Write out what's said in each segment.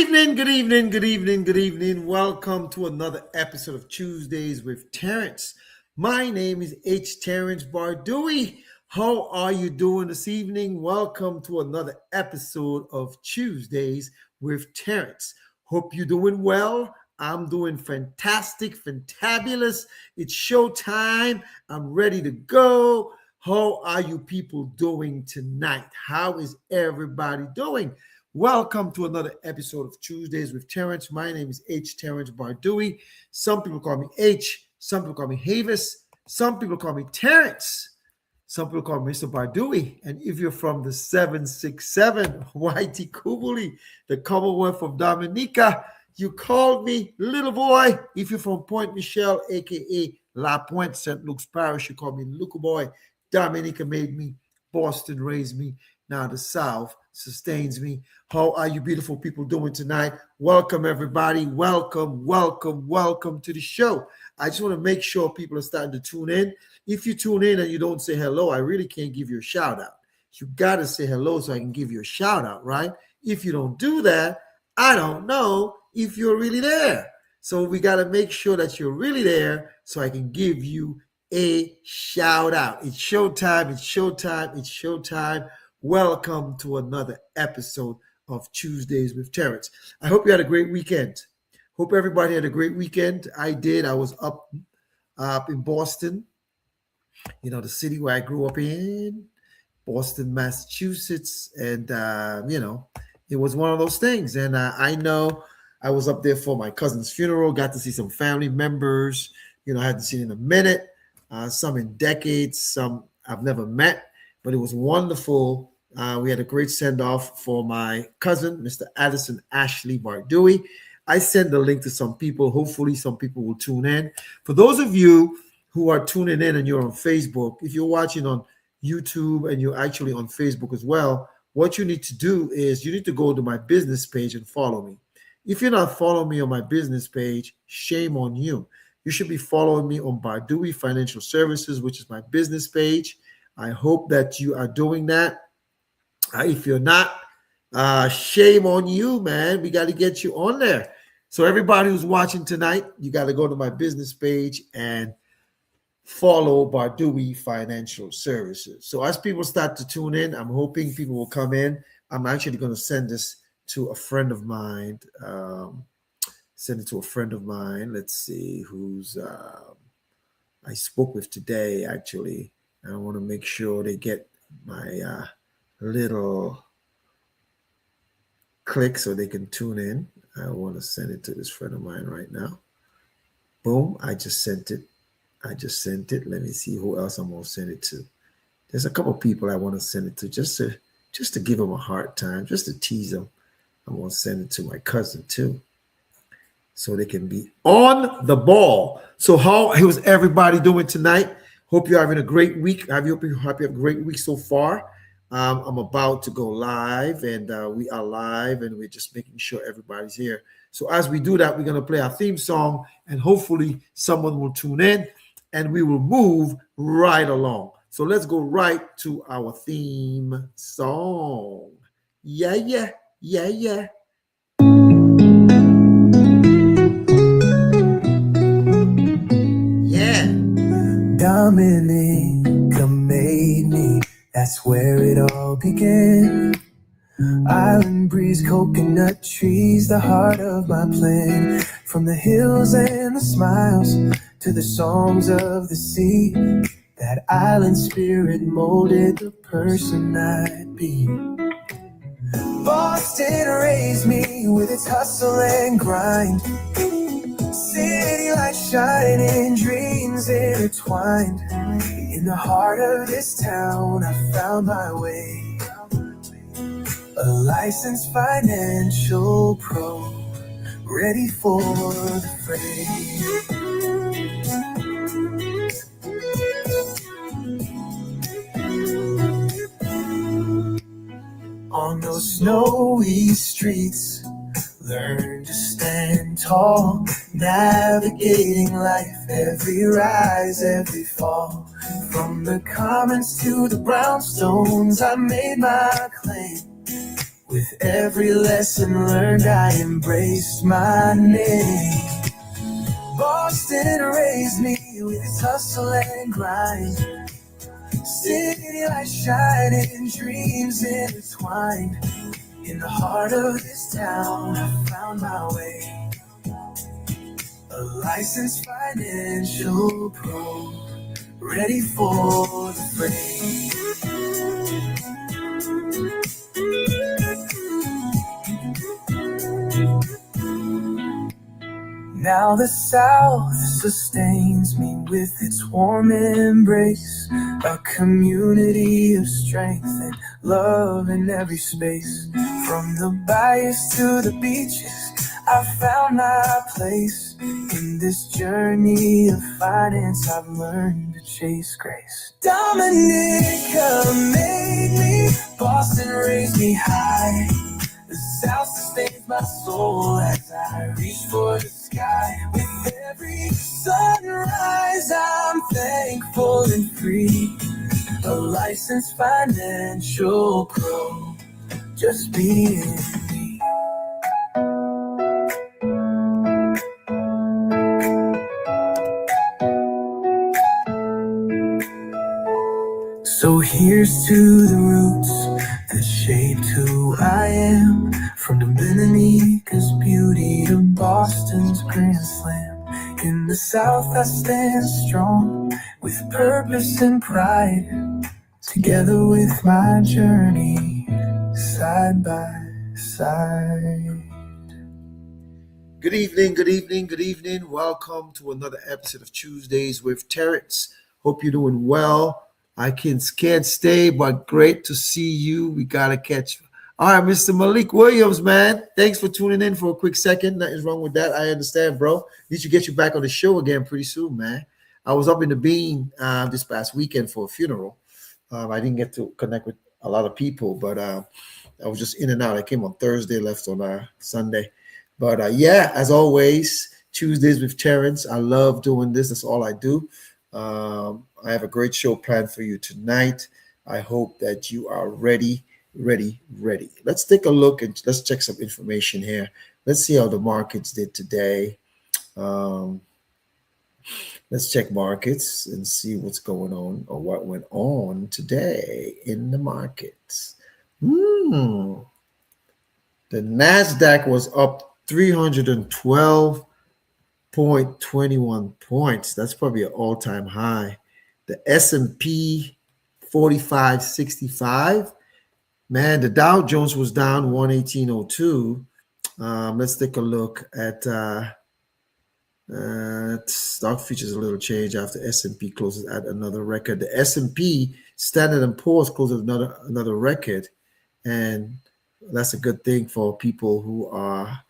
Good evening. Welcome to another episode of Tuesdays with Terrence. My name is Terrence Bardui. How are you doing this evening? Welcome to another episode of Tuesdays with Terrence. Hope you're doing well. I'm doing fantabulous. It's showtime. I'm ready to go. How are you people doing tonight? How is everybody doing? Welcome to another episode of Tuesdays with Terrence. My name is Terrence Bardui. Some people call me H. Some people call me Havis. Some people call me Terrence. Some people call me Mr. Bardui. And if you're from the 767 YT Kubuli, the Commonwealth of Dominica, you called me little boy. If you're from Point Michelle, aka La Pointe, St. Luke's Parish, you call me little boy. Dominica made me. Boston raised me. Now the South sustains me. How are you beautiful people doing tonight? Welcome, everybody. Welcome to the show. I just want to make sure people are starting to tune in. If you tune in and you don't say hello, I really can't give you a shout out. You got to say hello so I can give you a shout out, right? If you don't do that, I don't know if you're really there. So we got to make sure that you're really there so I can give you a shout out. It's showtime. Welcome to another episode of Tuesdays with Terrence. I hope you had a great weekend. Hope everybody had a great weekend. I did. I was up in Boston, the city where I grew up in, Boston, Massachusetts. And, it was one of those things. And I know I was up there for my cousin's funeral, got to see some family members, I hadn't seen in a minute, some in decades, some I've never met. But it was wonderful. We had a great send-off for my cousin, Mr. Addison Ashley Bardui. I sent the link to some people. Hopefully, some people will tune in. For those of you who are tuning in and you're on Facebook, if you're watching on YouTube and you're actually on Facebook as well, what you need to do is you need to go to my business page and follow me. If you're not following me on my business page, shame on you. You should be following me on Bardui Financial Services, which is my business page. I hope that you are doing that. If you're not, shame on you, man. We got to get you on there. So everybody who's watching tonight, you got to go to my business page and follow Bardui Financial Services. So as people start to tune in, I'm hoping people will come in. I'm actually going to send this to a friend of mine. Let's see who's I spoke with today, actually. I want to make sure they get my little click so they can tune in. I want to send it to this friend of mine right now. Boom, I just sent it. Let me see who else I'm going to send it to. There's a couple people I want to send it to just to give them a hard time, just to tease them. I'm going to send it to my cousin too, so they can be on the ball. So how was everybody doing tonight? Hope you're having a great week. I hope you have a great week so far. I'm about to go live, and we are live, and we're just making sure everybody's here. So as we do that, we're going to play our theme song, and hopefully someone will tune in, and we will move right along. So let's go right to our theme song. Yeah. Dominica made me, that's where it all began. Island breeze, coconut trees, the heart of my plan. From the hills and the smiles to the songs of the sea, that island spirit molded the person I'd be. Boston raised me with its hustle and grind. City lights shining, dreams intertwined. In the heart of this town, I found my way. A licensed financial pro, ready for the fray. On those snowy streets, learn to stand tall, navigating life, every rise, every fall. From the commons to the brownstones, I made my claim. With every lesson learned, I embraced my name. Boston raised me with its hustle and grind. City lights shining, dreams intertwined. In the heart of this town, I found my way. A licensed financial pro, ready for the fray. Now the South sustains me with its warm embrace, a community of strength and love in every space. From the bayous to the beaches, I found my place. In this journey of finance, I've learned to chase grace. Dominica made me, Boston raised me high. The South sustains my soul as I reach for the sky. With every sunrise, I'm thankful and free. A licensed financial pro, just being me. So here's to the roots that shaped who I am. From Dominica's beauty to Boston's Grand Slam. In the South I stand strong with purpose and pride. Together with my journey, side by side. Good evening, good evening, good evening. Welcome to another episode of Tuesdays with Terrence. Hope you're doing well. I can't stay, but great to see you. We gotta catch. All right, Mr. Malik Williams, man. Thanks for tuning in for a quick second. Nothing's wrong with that. I understand, bro. Need to get you back on the show again pretty soon, man. I was up in the Bean this past weekend for a funeral. I didn't get to connect with a lot of people, but I was just in and out. I came on Thursday, left on Sunday. But yeah, as always, Tuesdays with Terrence. I love doing this. That's all I do. I have a great show planned for you tonight. I hope that you are ready. Let's take a look and let's check some information here. Let's see how the markets did today. Um, let's check markets and see what's going on or what went on today in the markets. The NASDAQ was up 312.21 points. That's probably an all-time high. The S&P 4565. Man, the Dow Jones was down 118.02. Let's take a look at stock features. A little change after S&P closes at another record. The S&P Standard & Poor's closes another record, and that's a good thing for people who are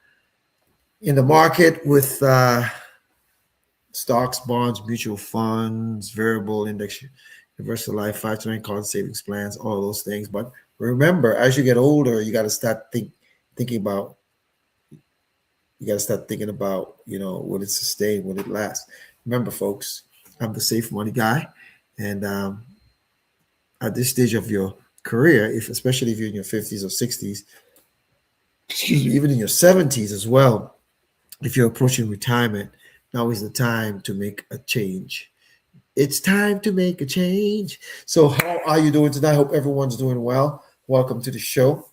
in the market with stocks, bonds, mutual funds, variable index, universal life, 529 cost savings plans, all of those things. But remember, as you get older, you got to start thinking about. You got to start thinking about, will it sustain? Will it last? Remember, folks, I'm the safe money guy, and at this stage of your career, especially if you're in your 50s or 60s, excuse me, even in your 70s as well, if you're approaching retirement, now is the time to make a change. It's time to make a change. So how are you doing tonight? I hope everyone's doing well. Welcome to the show.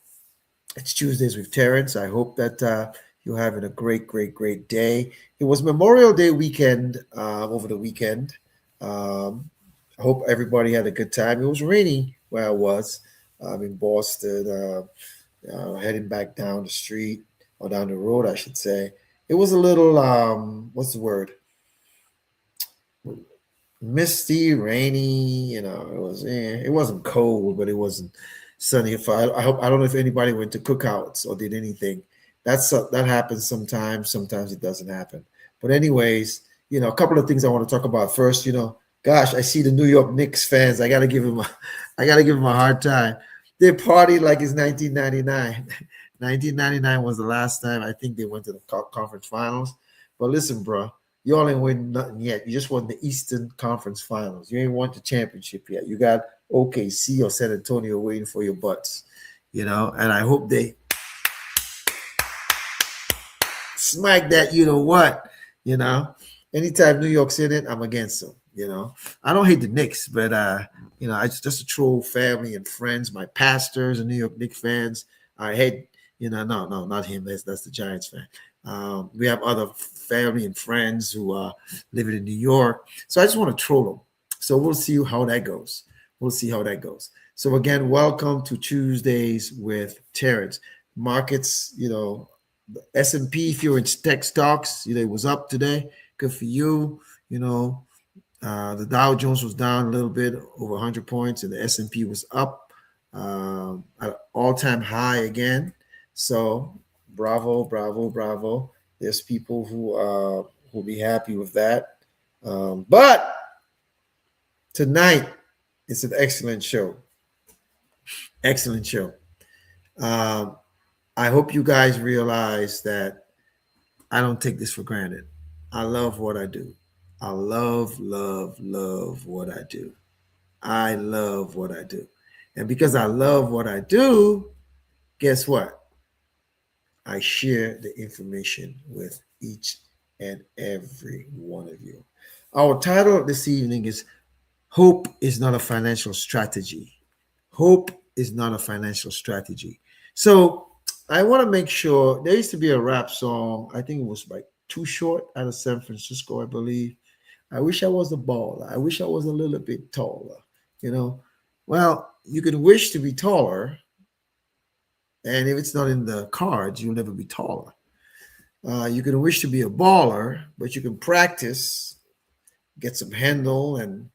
It's Tuesdays with Terrence. I hope that you're having a great day. It was Memorial Day weekend over the weekend. I hope everybody had a good time. It was rainy where I was in Boston, heading back down the street or down the road, I should say. It was a little, what's the word? Misty, rainy. It wasn't cold, but it wasn't sunny. I don't know if anybody went to cookouts or did anything. That happens sometimes. Sometimes it doesn't happen. But anyways, a couple of things I want to talk about. First, gosh, I see the New York Knicks fans. I gotta give them a hard time. They party like it's 1999. 1999 was the last time I think they went to the conference finals. But listen, bro, you all ain't win nothing yet. You just won the Eastern Conference Finals. You ain't won the championship yet. You got OKC or San Antonio waiting for your butts. and I hope they smack that, you know what, you know. Anytime New York's in it, I'm against them. I don't hate the Knicks, but I just a troll family and friends. My pastors are New York Knicks fans. I hate, no, not him. That's the Giants fan. We have other family and friends who are living in New York. So I just want to troll them. So we'll see how that goes. We'll see how that goes. So again, welcome to Tuesdays with Terrence. Markets, S&P, if you're in tech stocks, it was up today. Good for you. The Dow Jones was down a little bit, over 100 points, and the S&P was up at an all-time high again. So bravo, bravo, bravo. There's people who will be happy with that. But tonight, it's an excellent show. Excellent show. Um, I hope you guys realize that I don't take this for granted. I love what I do. I love, love, love what I do. I love what I do. And because I love what I do, guess what? I share the information with each and every one of you. Our title this evening is Hope is Not a Financial Strategy. Hope is not a financial strategy. So I want to make sure there used to be a rap song. I think it was like Too Short out of San Francisco, I believe. I wish I was a baller. I wish I was a little bit taller. You know, well, you can wish to be taller, and if it's not in the cards, you'll never be taller. You can wish to be a baller, but you can practice, get some handle. And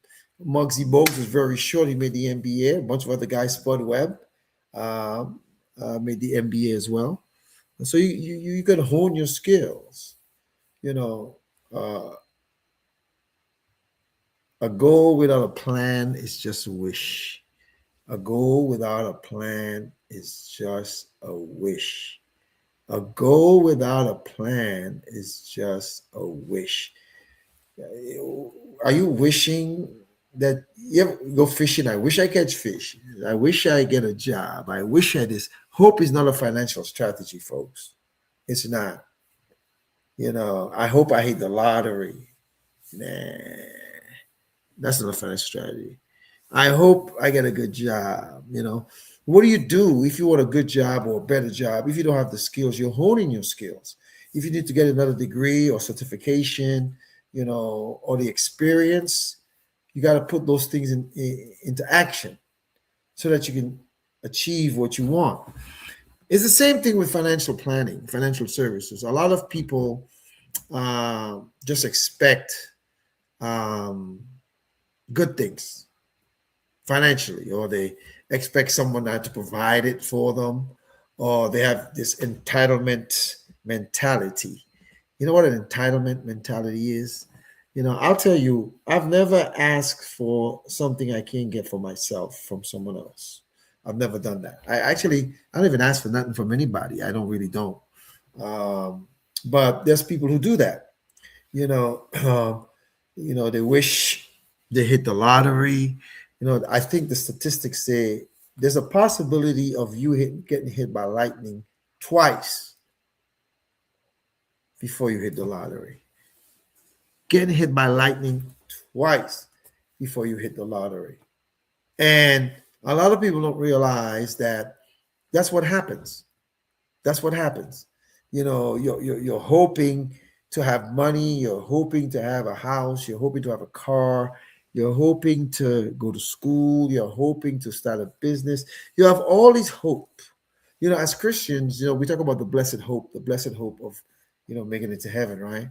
Muggsy Bogues was very short. He made the NBA. A bunch of other guys, Spud Webb, um, made the NBA as well. So you got to hone your skills. You know, uh, a goal without a plan is just a wish. A goal without a plan is just a wish. A goal without a plan is just a wish. Are you wishing that you ever go fishing? I wish I catch fish. I wish I get a job. I wish I this. Hope is not a financial strategy, folks. It's not. I hope I hit the lottery. Nah, that's not a financial strategy. I hope I get a good job. What do you do if you want a good job or a better job? If you don't have the skills, you're honing your skills. If you need to get another degree or certification, or the experience, you got to put those things into action so that you can achieve what you want. It's the same thing with financial planning, financial services. A lot of people just expect um, good things financially, or they expect someone not to provide it for them, or they have this entitlement mentality. You know what an entitlement mentality is? I'll tell you, I've never asked for something I can't get for myself from someone else. I've never done that. I don't even ask for nothing from anybody. I don't. Um, but there's people who do that. You know, they wish they hit the lottery. I think the statistics say there's a possibility of you getting hit by lightning twice before you hit the lottery. Getting hit by lightning twice before you hit the lottery. And a lot of people don't realize that that's what happens. That's what happens. You're hoping to have money, you're hoping to have a house, you're hoping to have a car, you're hoping to go to school, you're hoping to start a business. You have all these hope. As Christians, we talk about the blessed hope of, making it to heaven, right?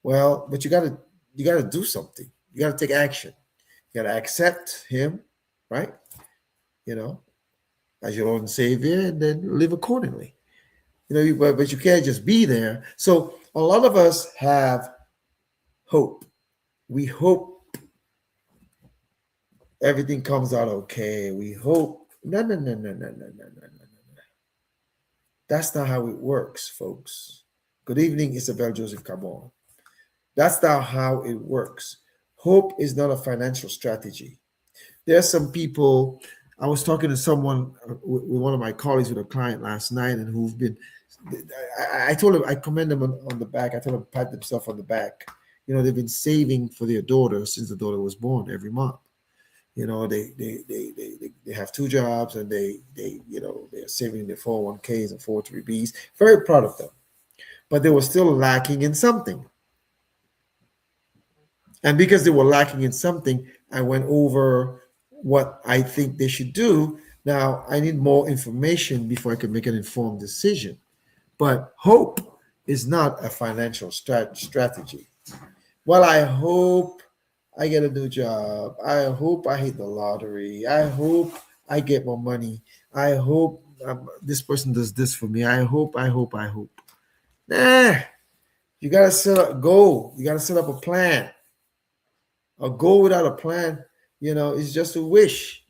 Well, but you gotta do something. You gotta take action. You gotta accept him, right? You know, as your Lord and Savior, and then live accordingly. But you can't just be there. So a lot of us have hope. We hope everything comes out okay. We hope. No, no, no, no, no, no, no, no, no. That's not how it works, folks. Good evening, Isabel Joseph Cabon. That's not how it works. Hope is not a financial strategy. There are some people, I was talking to someone with one of my colleagues with a client last night, and who've been. I told him I commend them on the back. I told him pat themselves on the back. They've been saving for their daughter since the daughter was born every month. They have two jobs, and they're saving their 401ks and 403bs. Very proud of them, but they were still lacking in something. And because they were lacking in something, I went over what I think they should do. Now, I need more information before I can make an informed decision. But hope is not a financial strategy. Well, I hope I get a new job. I hope I hit the lottery. I hope I get more money. I hope this person does this for me. I hope, I hope, I hope. Nah, you got to set up a goal. You got to set up a plan. A goal without a plan, is just a wish.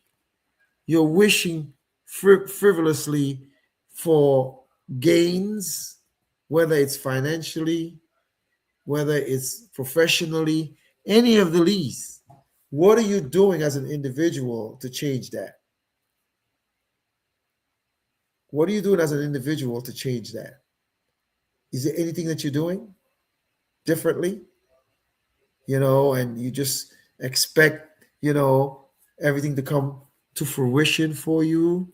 You're wishing frivolously for gains, whether it's financially, whether it's professionally, any of the least. What are you doing as an individual to change that? What are you doing as an individual to change that? Is there anything that you're doing differently? And you just expect, everything to come to fruition for you,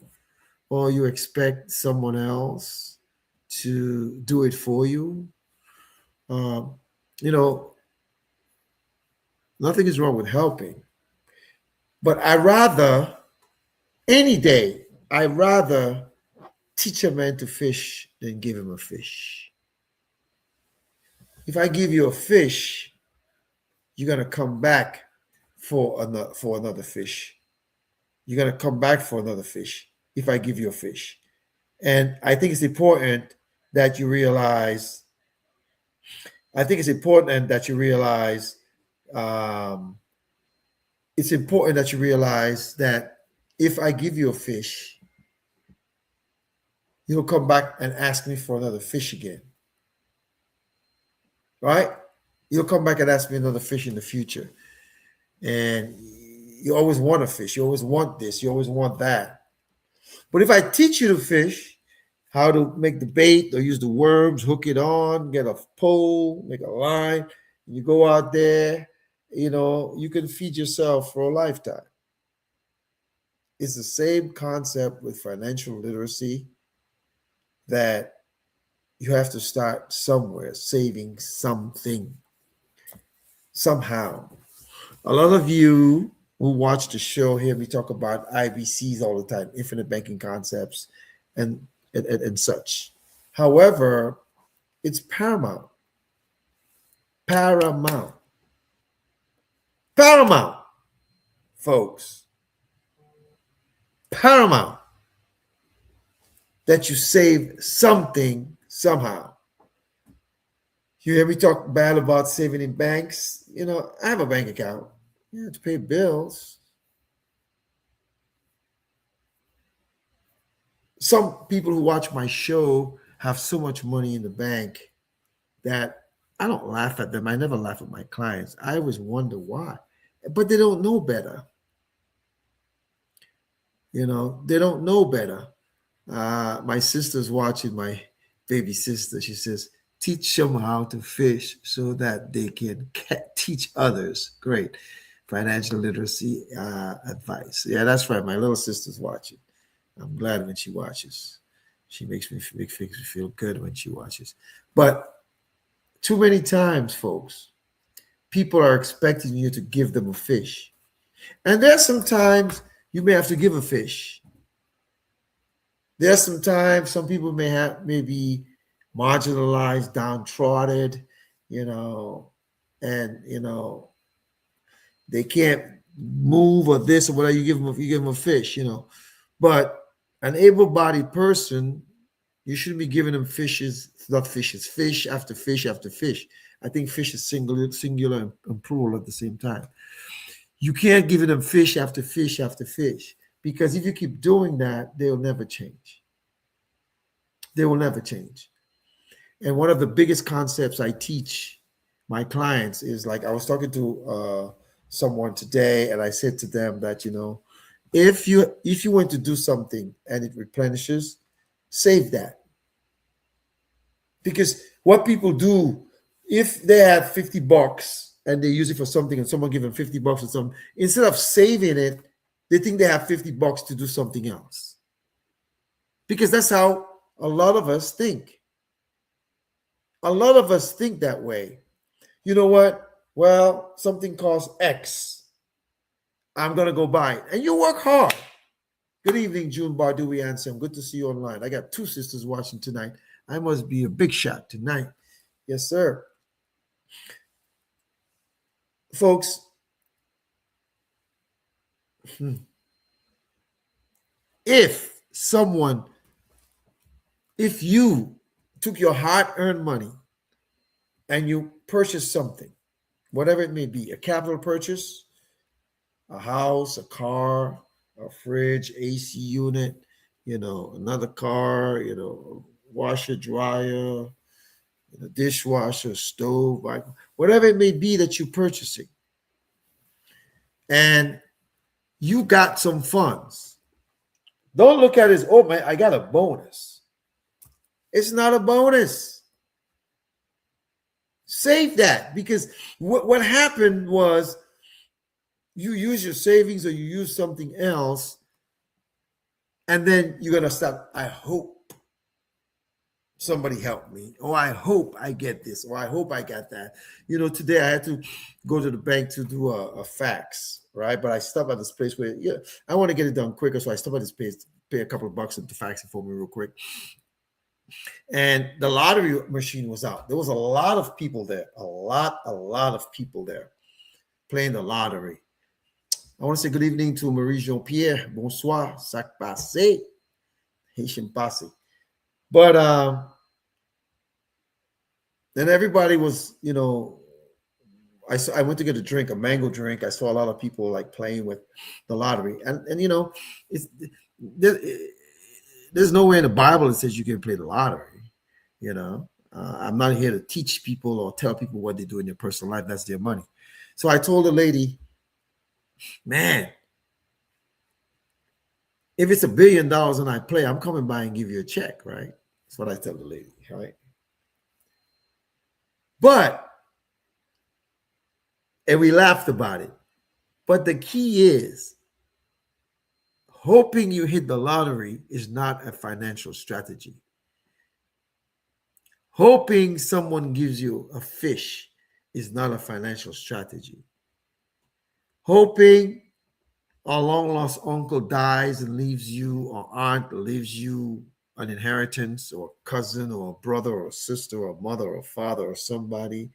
or you expect someone else to do it for you. Um, you know, Nothing is wrong with helping, but any day, I rather teach a man to fish than give him a fish. If I give you a fish, you're gonna come back for another fish. You're gonna come back for another fish if I give you a fish. And I think it's important that you realize. I think it's important that you realize. Um, it's important that you realize that if I give you a fish, you'll come back and ask me for another fish again, right? You'll come back and ask me another fish in the future, and you always want a fish. You always want this. You always want that. But if I teach you to fish, how to make the bait or use the worms, hook it on, get a pole, make a line, and you go out there, you can feed yourself for a lifetime. It's the same concept with financial literacy, that you have to start somewhere, saving something, somehow. A lot of you who watch the show hear me talk about IBCs all the time, infinite banking concepts, and such. However, it's paramount. Paramount. Paramount, folks. Paramount that you save something somehow. You hear me talk bad about saving in banks? I have a bank account. You have to pay bills. Some people who watch my show have so much money in the bank that I don't laugh at them. I never laugh at my clients. I always wonder why. But they don't know better. They don't know better. My sister's watching, my baby sister. She says, teach them how to fish so that they can teach others. Great. Financial literacy advice. Yeah, that's right. My little sister's watching. I'm glad when she watches. She makes me feel good when she watches. But too many times, folks, people are expecting you to give them a fish. And there's sometimes you may have to give a fish. There's sometimes some people may be marginalized, downtrodden, and they can't move or this or whatever. You give them a fish, But an able-bodied person, you shouldn't be giving them fishes, not fishes, fish after fish after fish. I think fish is singular and plural at the same time. You can't give them fish after fish after fish, because if you keep doing that, they'll never change. They will never change. And one of the biggest concepts I teach my clients is, like, I was talking to someone today, and I said to them that, If you went to do something and it replenishes, save that. Because what people do, if they have $50 and they use it for something and someone give them $50 or something, instead of saving it, they think they have $50 to do something else. Because that's how a lot of us think. A lot of us think that way. You know what? Well, something costs X. I'm going to go buy it. And you work hard. Good evening, June Bardui Ansem. Good to see you online. I got two sisters watching tonight. I must be a big shot tonight. Yes, sir. Folks, if someone, if you took your hard-earned money and you purchased something, whatever it may be, a capital purchase, a house, a car, a fridge, AC unit, another car, washer, dryer, dishwasher, stove, whatever it may be that you're purchasing, and you got some funds. Don't look at it as, oh man, I got a bonus. It's not a bonus. Save that, because what happened was you use your savings or you use something else, and then you're going to stop. I hope somebody help me. Oh, I hope I get this. Or I hope I got that. Today I had to go to the bank to do a fax, right? But I stopped at this place where, I want to get it done quicker. So I stopped at this place to pay a couple of bucks to fax it for me real quick. And the lottery machine was out. There was a lot of people there, a lot of people there playing the lottery. I want to say good evening to Marie Jean-Pierre. Bonsoir, sac passé, Haitian passé. But then everybody was, I went to get a drink, a mango drink. I saw a lot of people like playing with the lottery, and it's there's nowhere in the Bible that says you can play the lottery. I'm not here to teach people or tell people what they do in their personal life. That's their money. So I told the lady, man, if it's $1 billion and I play, I'm coming by and give you a check, right? That's what I tell the lady, right? And we laughed about it. But the key is, hoping you hit the lottery is not a financial strategy. Hoping someone gives you a fish is not a financial strategy. Hoping a long lost uncle dies and leaves you, or aunt leaves you an inheritance, or a cousin, or a brother, or a sister, or a mother, or a father, or somebody,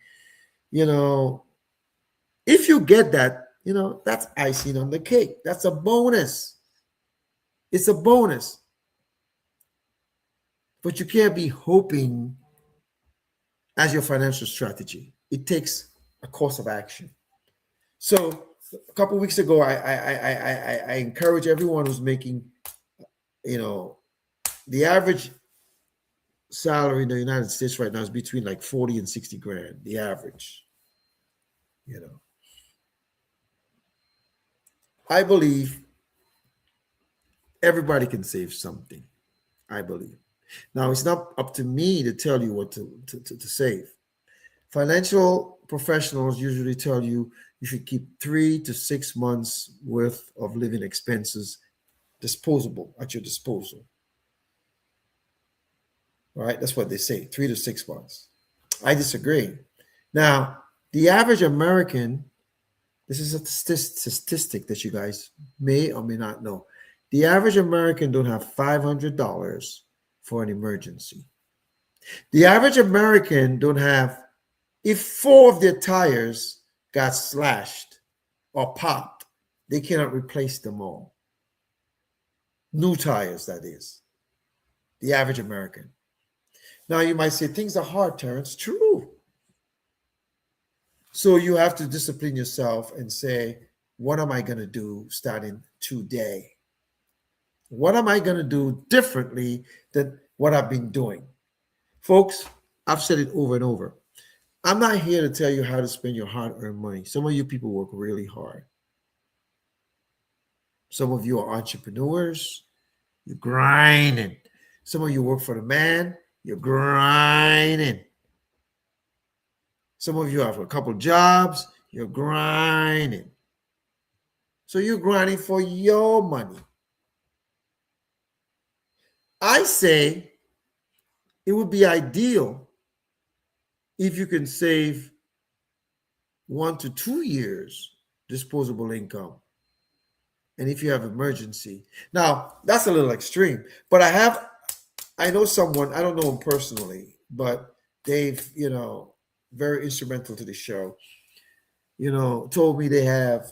if you get that, that's icing on the cake. That's a bonus. It's a bonus. But you can't be hoping as your financial strategy. It takes a course of action. So a couple of weeks ago, I encourage everyone who's making, the average salary in the United States right now is between like 40 and 60 grand, the average. I believe everybody can save something. I believe. Now, it's not up to me to tell you what to save. Financial professionals usually tell you should keep 3 to 6 months worth of living expenses disposable, at your disposal. All right, that's what they say, 3 to 6 months. I disagree. Now, the average American, this is a statistic that you guys may or may not know. The average American don't have $500 for an emergency. The average American don't have, if 4 of their tires got slashed or popped, they cannot replace them all. New tires, that is. The average American. Now you might say things are hard, Terrence. True. So you have to discipline yourself and say, what am I going to do starting today? What am I going to do differently than what I've been doing? Folks, I've said it over and over. I'm not here to tell you how to spend your hard-earned money. Some of you people work really hard. Some of you are entrepreneurs, you're grinding. Some of you work for the man, you're grinding. Some of you have a couple jobs, you're grinding. So you're grinding for your money. I say it would be ideal if you can save 1 to 2 years disposable income. And if you have emergency. Now, that's a little extreme, but I know someone, I don't know him personally, but they've, very instrumental to the show, told me they have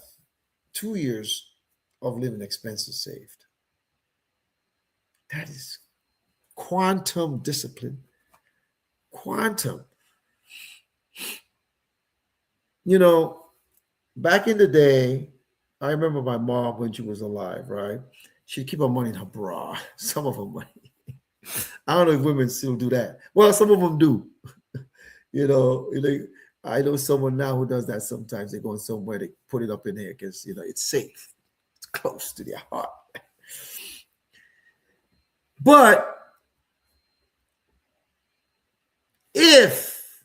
2 years of living expenses saved. That is quantum discipline. Quantum. Back in the day, I remember my mom when she was alive, right? She'd keep her money in her bra, some of her money. I don't know if women still do that. Well, some of them do. I know someone now who does that sometimes. They go somewhere, they put it up in there because, it's safe. It's close to their heart. But if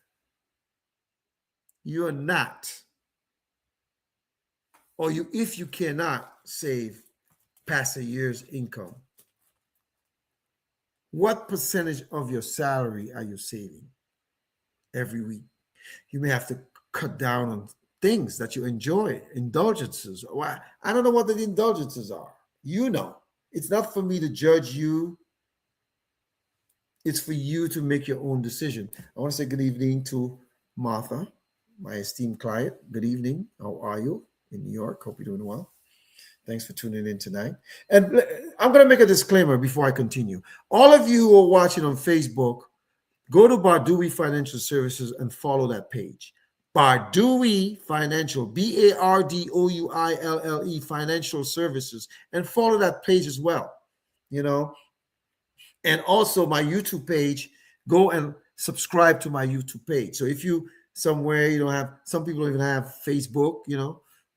you're not, or if you cannot save past a year's income, what percentage of your salary are you saving every week? You may have to cut down on things that you enjoy, indulgences. I don't know what the indulgences are. It's not for me to judge you. It's for you to make your own decision. I want to say good evening to Martha, my esteemed client. Good evening. How are you in New York? Hope you're doing well. Thanks for tuning in tonight. And I'm going to make a disclaimer before I continue. All of you who are watching on Facebook, go to Bardui Financial Services and follow that page. Bardui Financial, Bardouille Financial Services, and follow that page as well. And also my YouTube page, go and subscribe to my YouTube page. So if you somewhere you don't have, some people don't even have Facebook,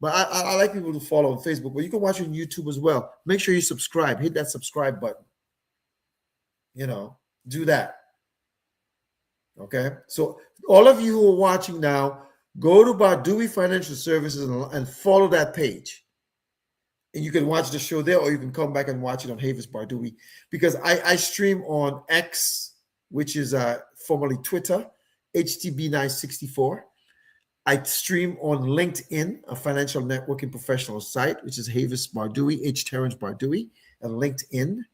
but I like people to follow on Facebook, but you can watch on YouTube as well. Make sure you subscribe, hit that subscribe button. Do that. Okay. So all of you who are watching now, go to Bardui Financial Services and follow that page. And you can watch the show there, or you can come back and watch it on Havis Bardui, because I stream on X, which is formerly Twitter, HTB964. I stream on LinkedIn, a financial networking professional site, which is Havis Bardui, H. Terrence Bardui, and LinkedIn.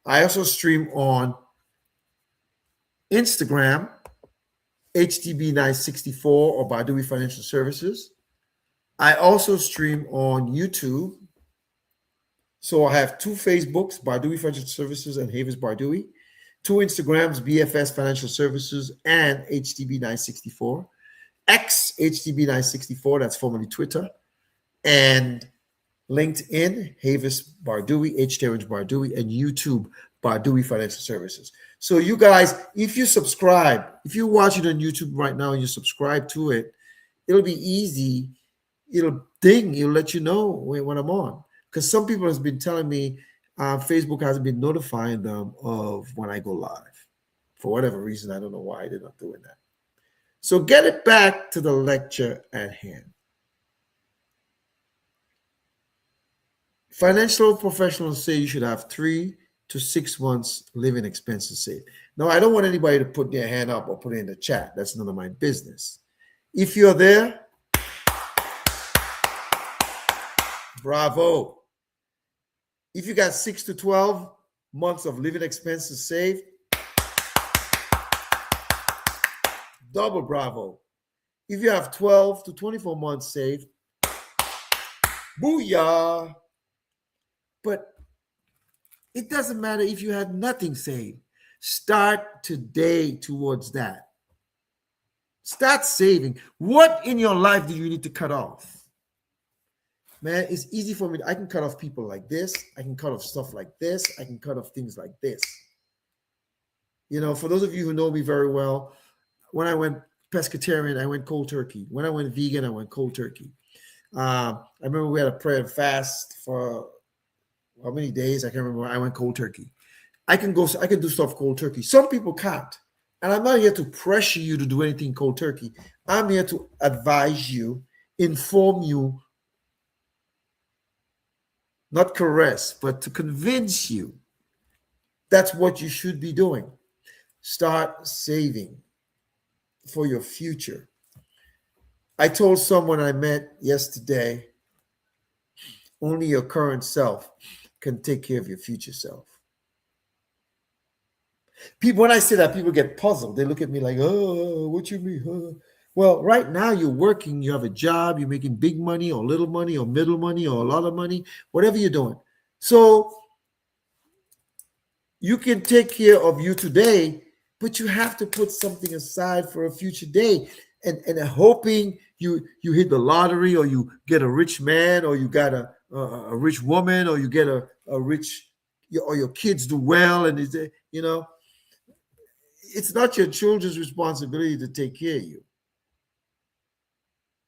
I also stream on Instagram, HTB964 or Bardui Financial Services. I also stream on YouTube. So I have 2 Facebooks, Bardui Financial Services and Havis Bardui, 2 Instagrams, BFS Financial Services and HTB964, X HTB964, that's formerly Twitter, and LinkedIn, Havis Bardui, H. Terrence Bardui, and YouTube, Bardui Financial Services. So you guys, if you subscribe, if you're watching on YouTube right now and you subscribe to it, it'll be easy. It'll ding, it'll let you know when I'm on. Because some people has been telling me Facebook hasn't been notifying them of when I go live. For whatever reason, I don't know why they're not doing that. So get it back to the lecture at hand. Financial professionals say you should have 3 to 6 months living expenses saved. Now, I don't want anybody to put their hand up or put it in the chat. That's none of my business. If you're there, bravo. If you got 6 to 12 months of living expenses saved, double bravo. If you have 12 to 24 months saved, booyah. But it doesn't matter if you had nothing saved. Start today towards that. Start saving. What in your life do you need to cut off? Man, it's easy for me. I can cut off people like this. I can cut off stuff like this. I can cut off things like this. For those of you who know me very well, when I went pescatarian, I went cold turkey. When I went vegan, I went cold turkey. I remember we had a prayer and fast for how many days? I can't remember. I went cold turkey. I can go. I can do stuff cold turkey. Some people can't, and I'm not here to pressure you to do anything cold turkey. I'm here to advise you, inform you, not caress, but to convince you that's what you should be doing. Start saving for your future. I told someone I met yesterday, only your current self can take care of your future self. People, when I say that, people get puzzled. They look at me like, "Oh, what you mean?" Huh? Well, right now you're working, you have a job, you're making big money or little money or middle money or a lot of money, whatever you're doing. So you can take care of you today, but you have to put something aside for a future day. And hoping you hit the lottery, or you get a rich man, or you got a rich woman, or you get a rich, or your kids do well, and it's not your children's responsibility to take care of you.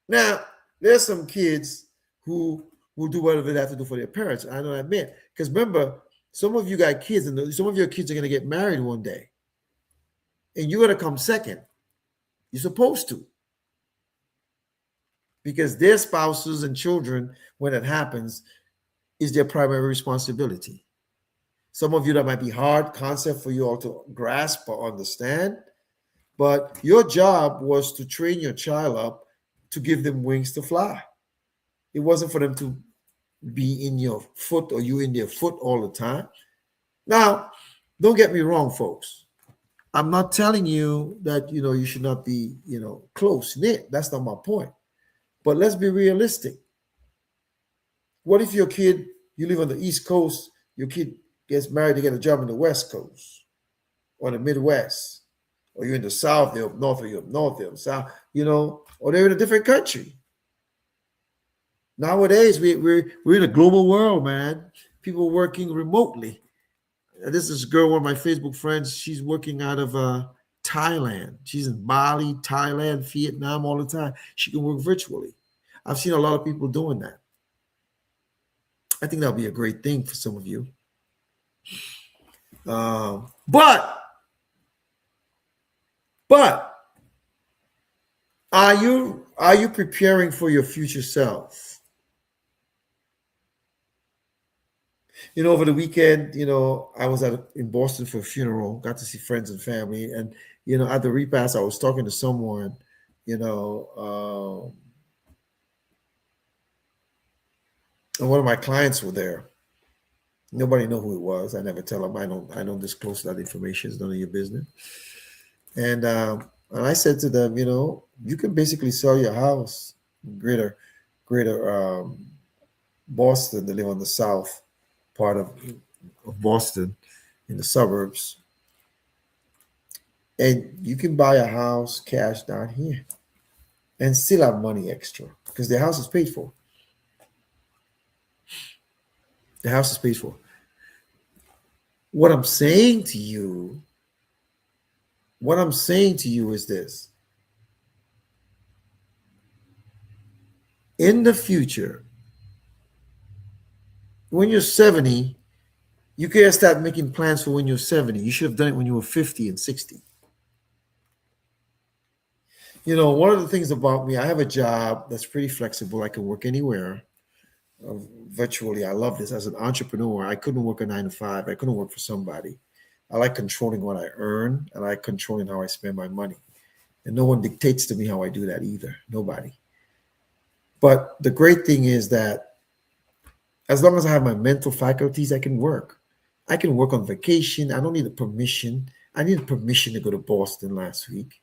Now, there's some kids who will do whatever they have to do for their parents. I know that meant, because remember, some of you got kids, and some of your kids are going to get married one day, and you're going to come second. You're supposed to, because their spouses and children, when it happens, is their primary responsibility. Some of you, that might be hard concept for you all to grasp or understand, but your job was to train your child up to give them wings to fly. It wasn't for them to be in your foot or you in their foot all the time. Now, don't get me wrong, folks. I'm not telling you that you should not be close knit. That's not my point. But let's be realistic. What if your kid, you live on the East Coast, your kid gets married to get a job in the West Coast or the Midwest, or you're in the South, they're up north, or you're up north, they're up south, or they're in a different country. Nowadays, we're in a global world, man. People working remotely. This is a girl, one of my Facebook friends. She's working out of Thailand. She's in Bali, Thailand, Vietnam all the time. She can work virtually. I've seen a lot of people doing that. I think that'll be a great thing for some of you. But are you preparing for your future self? Over the weekend, I was in Boston for a funeral, got to see friends and family. And, at the repast, I was talking to someone, and one of my clients were there. Nobody know who it was. I never tell them. I don't disclose that information. It's none of your business. And I said to them, you can basically sell your house in greater Boston, to live on the south part of Boston, in the suburbs, and you can buy a house cash down here and still have money extra because the house is paid for. The house is paid for. What I'm saying to you is this. In the future, when you're 70, you can't start making plans for when you're 70. You should have done it when you were 50 and 60. One of the things about me, I have a job that's pretty flexible. I can work anywhere, virtually. I love this. As an entrepreneur, I couldn't work a 9 to 5. I couldn't work for somebody. I like controlling what I earn, and I like controlling how I spend my money. And no one dictates to me how I do that either. Nobody. But the great thing is that as long as I have my mental faculties, I can work. I can work on vacation. I don't need a permission. I needed permission to go to Boston last week.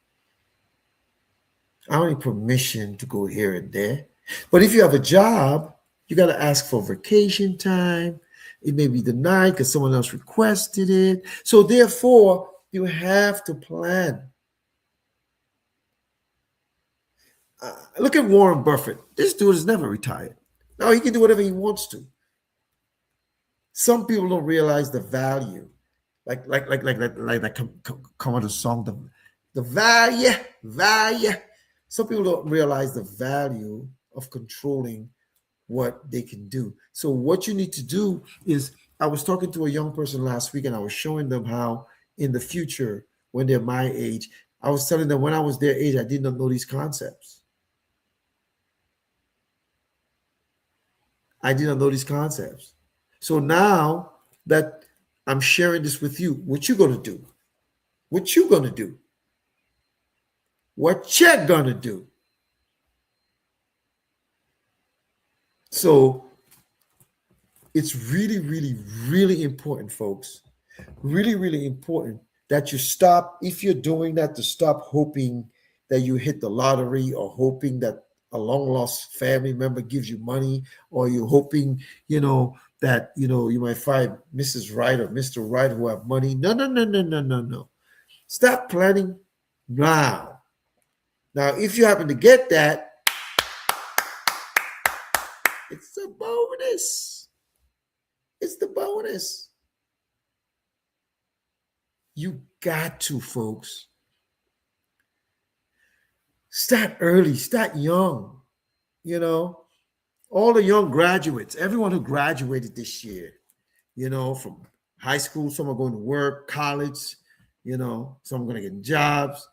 I don't need permission to go here and there. But if you have a job, you got to ask for vacation time. It may be denied because someone else requested it. So therefore, you have to plan. Look at Warren Buffett. This dude is never retired. No, he can do whatever he wants to. Some people don't realize the value, like come on the song, the value. Some people don't realize the value of controlling what they can do. So what you need to do is, I was talking to a young person last week and I was showing them how in the future, when they're my age, I was telling them when I was their age, I did not know these concepts. I did not know these concepts. So now that I'm sharing this with you, what you gonna do? What you gonna do? What you gonna do? So it's really, really, really important, folks. Really, really important that you stop, if you're doing that, to stop hoping that you hit the lottery, or hoping that a long lost family member gives you money, or you're hoping, that, you might find Mrs. Right or Mr. Right who have money. No, no, no, no, no, no, no. Stop planning now. Now, if you happen to get that, it's a bonus. It's the bonus. You got to, folks. Start early, start young. You know, all the young graduates, everyone who graduated this year, from high school, some are going to work, college, some are going to get jobs.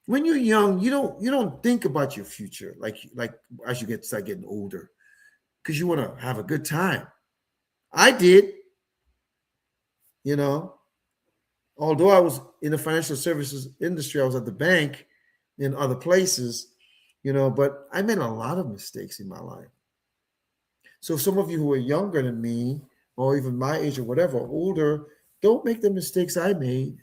When you're young, you don't think about your future like as you start getting older, because you want to have a good time. I did, you know, although I was in the financial services industry, I was at the bank in other places, but I made a lot of mistakes in my life. So some of you who are younger than me, or even my age or whatever, older, don't make the mistakes I made.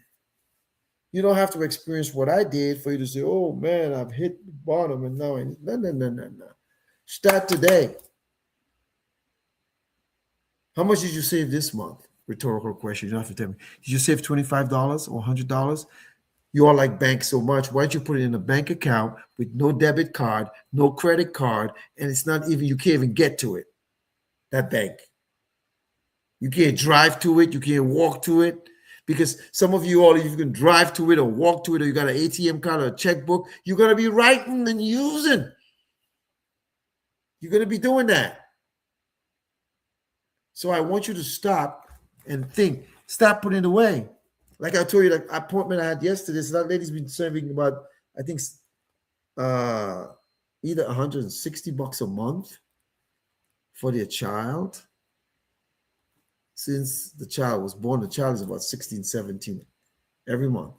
You don't have to experience what I did for you to say, "Oh man, I've hit the bottom and now no, no, no, no, no." Start today. How much did you save this month? Rhetorical question. You don't have to tell me. Did you save $25 or $100? You all like banks so much. Why don't you put it in a bank account with no debit card, no credit card, and it's not even, you can't even get to it, that bank. You can't drive to it. You can't walk to it. Because some of you all, if you can drive to it or walk to it, or you got an ATM card or a checkbook, you're going to be writing and using. You're going to be doing that. So I want you to stop and think. Stop putting it away. Like I told you, that appointment I had yesterday, so that lady's been saving about, I think, uh, either $160 a month for their child. Since the child was born, the child is about 16, 17 every month.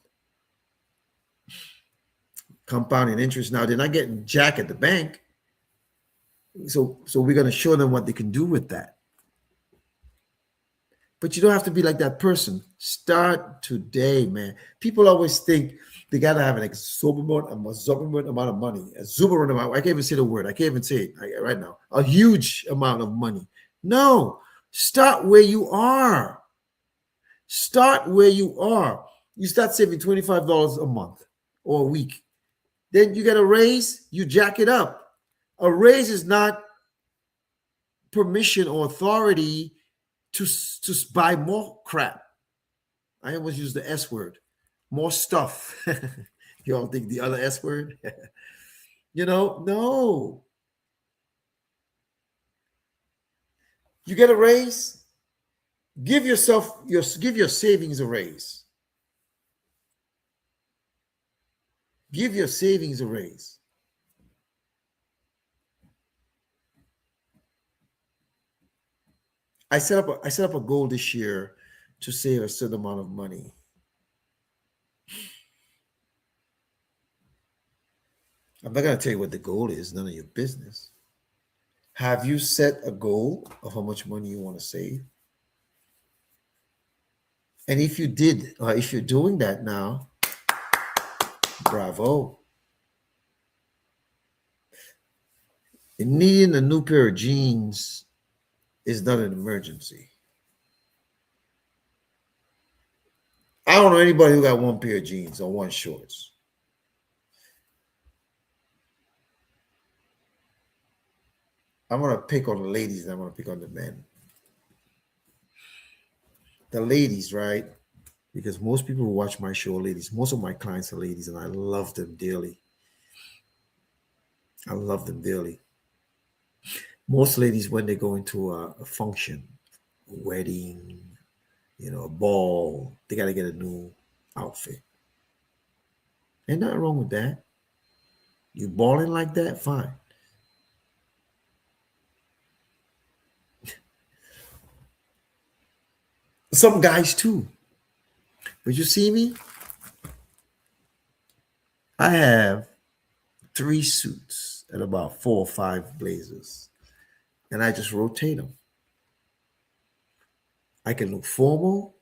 Compounding interest. Now, they're not getting jack at the bank. So we're going to show them what they can do with that. But you don't have to be like that person. Start today, man. People always think they got to have an exorbitant amount of money. Exuberant amount. I can't even say the word. I can't even say it right now. A huge amount of money. No. Start where you are. Start where you are. You start saving $25 a month or a week. Then you get a raise, you jack it up. A raise is not permission or authority to buy more crap. I always use the S word, more stuff. You all think the other S word? No. You get a raise, give your savings a raise. Give your savings a raise. I set up a goal this year to save a certain amount of money. I'm not going to tell you what the goal is, none of your business. Have you set a goal of how much money you want to save? And if you did, or if you're doing that now, bravo. And needing a new pair of jeans is not an emergency. I don't know anybody who got one pair of jeans or one shorts. I'm going to pick on the ladies and I'm going to pick on the men. The ladies, right? Because most people who watch my show are ladies. Most of my clients are ladies and I love them dearly. I love them dearly. Most ladies, when they go into a function, a wedding, a ball, they got to get a new outfit. Ain't nothing wrong with that. You balling like that, fine. Some guys too. But you see me? I have three suits and about four or five blazers, and I just rotate them. I can look formal.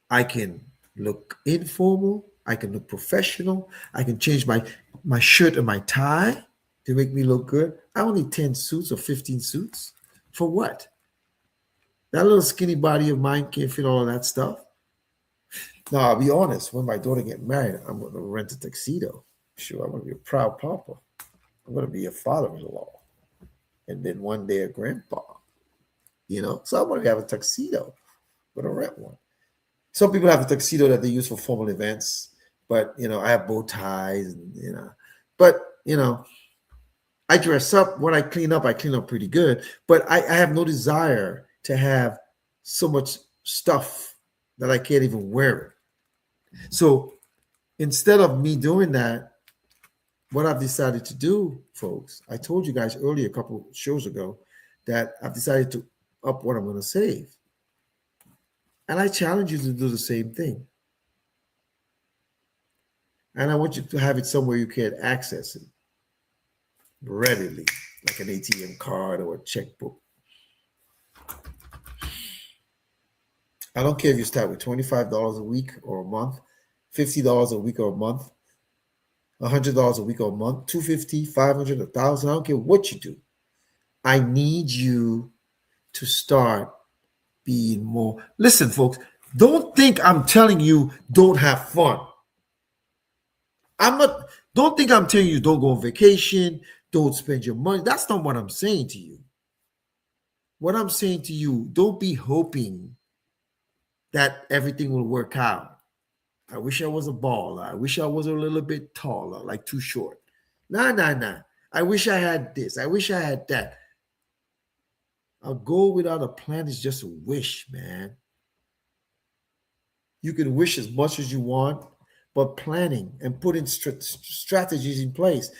I can look informal. I can look professional. I can change my shirt and my tie to make me look good. I only 10 suits or 15 suits. For what? That little skinny body of mine can't fit all of that stuff. Now, I'll be honest, when my daughter get married, I'm going to rent a tuxedo. Sure, I'm going to be a proud papa. I'm going to be a father-in-law. And then one day a grandpa, So I'm going to have a tuxedo. I'm going to rent one. Some people have a tuxedo that they use for formal events, but I have bow ties, and but I dress up. When I clean up pretty good. But I have no desire to have so much stuff that I can't even wear it. So instead of me doing that, what I've decided to do, folks, I told you guys earlier a couple shows ago that I've decided to up what I'm going to save. And I challenge you to do the same thing. And I want you to have it somewhere you can access it readily, like an ATM card or a checkbook. I don't care if you start with $25 a week or a month, $50 a week or a month, $100 a week or a month, $250, $500, $1,000. I don't care what you do. I need you to start being more. Listen, folks, don't think I'm telling you don't have fun. I'm not. Don't think I'm telling you don't go on vacation, don't spend your money. That's not what I'm saying to you. What I'm saying to you, don't be hoping that everything will work out. I wish I was a baller. I wish I was a little bit taller, like too short. Nah, nah, nah. I wish I had this. I wish I had that. A goal without a plan is just a wish, man. You can wish as much as you want, but planning and putting strategies in place.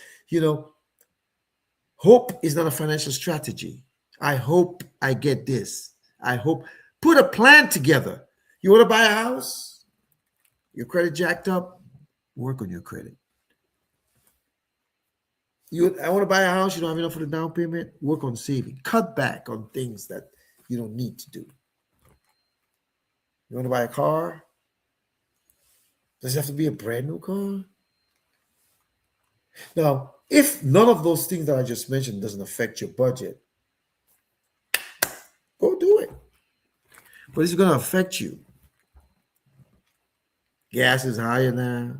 Hope is not a financial strategy. I hope I get this. I hope. Put a plan together. You want to buy a house? Your credit jacked up? Work on your credit. I want to buy a house. You don't have enough for the down payment? Work on saving. Cut back on things that you don't need to do. You want to buy a car? Does it have to be a brand new car? Now, if none of those things that I just mentioned doesn't affect your budget, go do it. But it's going to affect you. Gas is higher now.